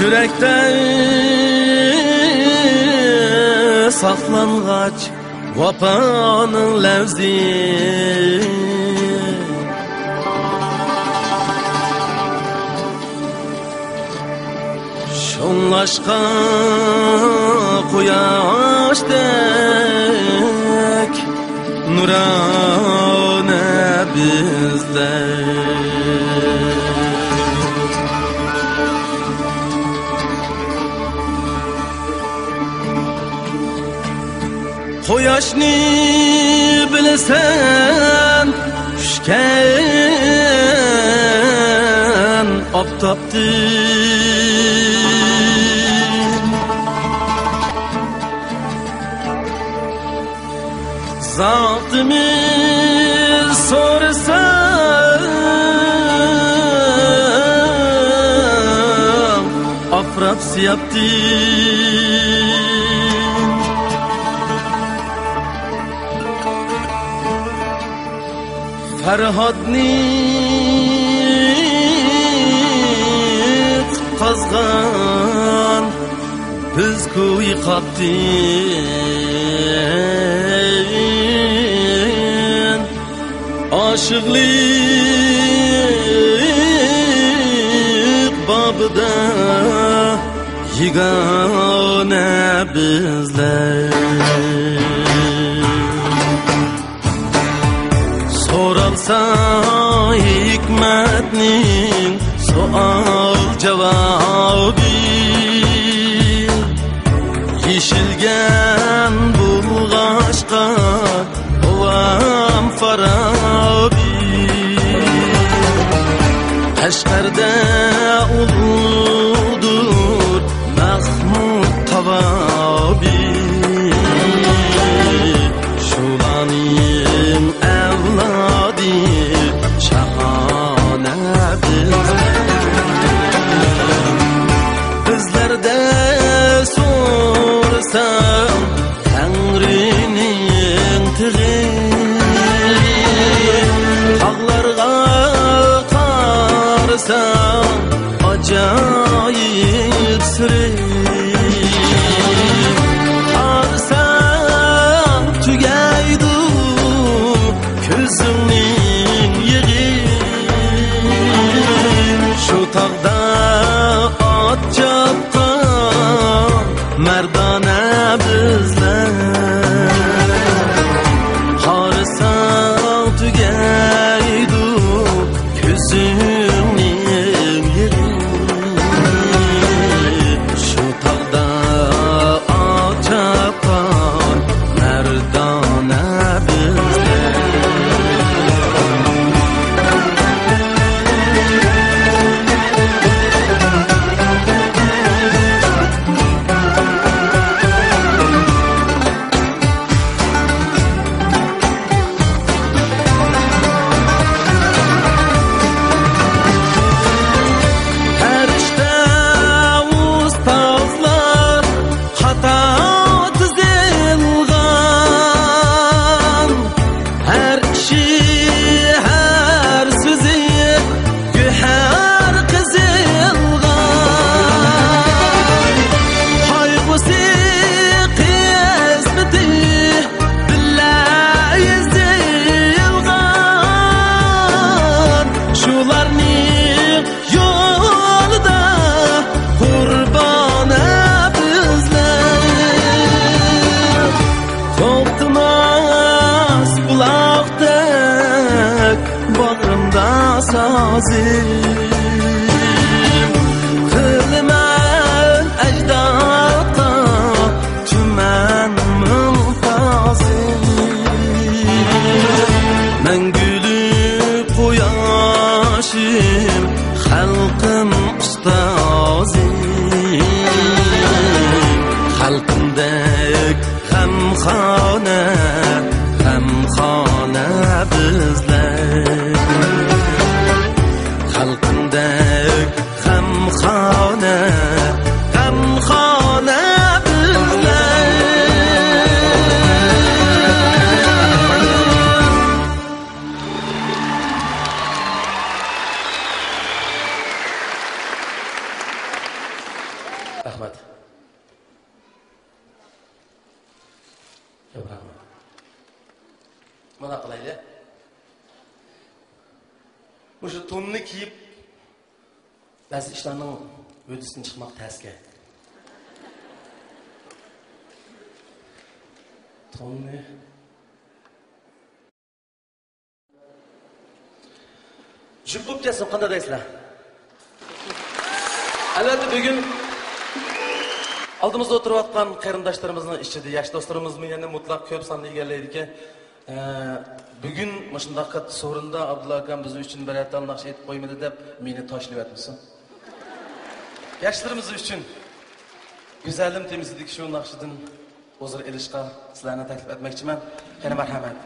Yürekte saklangaç vapanın levzi şonlaşka quyoşdek nurane bizler Quyoshni bilsan tushgan oftobdir Zotimiz so'rasam afrodsiyabdir Farhodni qazg'an biz ko'y qatdin oshiqlik babida yigona bizlar Soralsa hikmetning sual cevabı Yeşilgen bulgaçka ovam farabi Eşkerde uludur Mahmud Tavabi Şulanim evladi şahane bizlerde sorsam Tengri'nin tig'i Tağlarga qarsam acayip siri Qarsam tugaydu Ko'zimning yig'i Shu tog'da ot chopgan mardona bizlar Qarsam tugaydu ko'zimning yig'i Shu tog'da ot chopgan mardona Kılman ecdada tümen mümtazim Men gülüp quyoshim Halkım ustazim Halkımdek g'amxona bizler Halkımdek g'amxona bizler Rahmat. Ko'p rahmat. Mana qilayli. O'sha tonni kiyib ba'zi ishlarning o'disidan chiqmoq tasga. Tonni Jubbup kesib qanday deysizlar? Albatta bugun oldimizda o'tirayotgan qarindoshlarimizning ichida yosh do'stlarimizmi yana mutlaq ko'p sonli egallaydi-ki, bugun mashunday so'rinda Abdulla akam biz uchun bir atal naqsh etib qo'ymadi deb meni tashlayapmisan. Yoshlarimiz uchun go'zalim temizlik shu naqshidan o'zir elishqa sizlarni taklif etmoqchiman. Yana marhamat.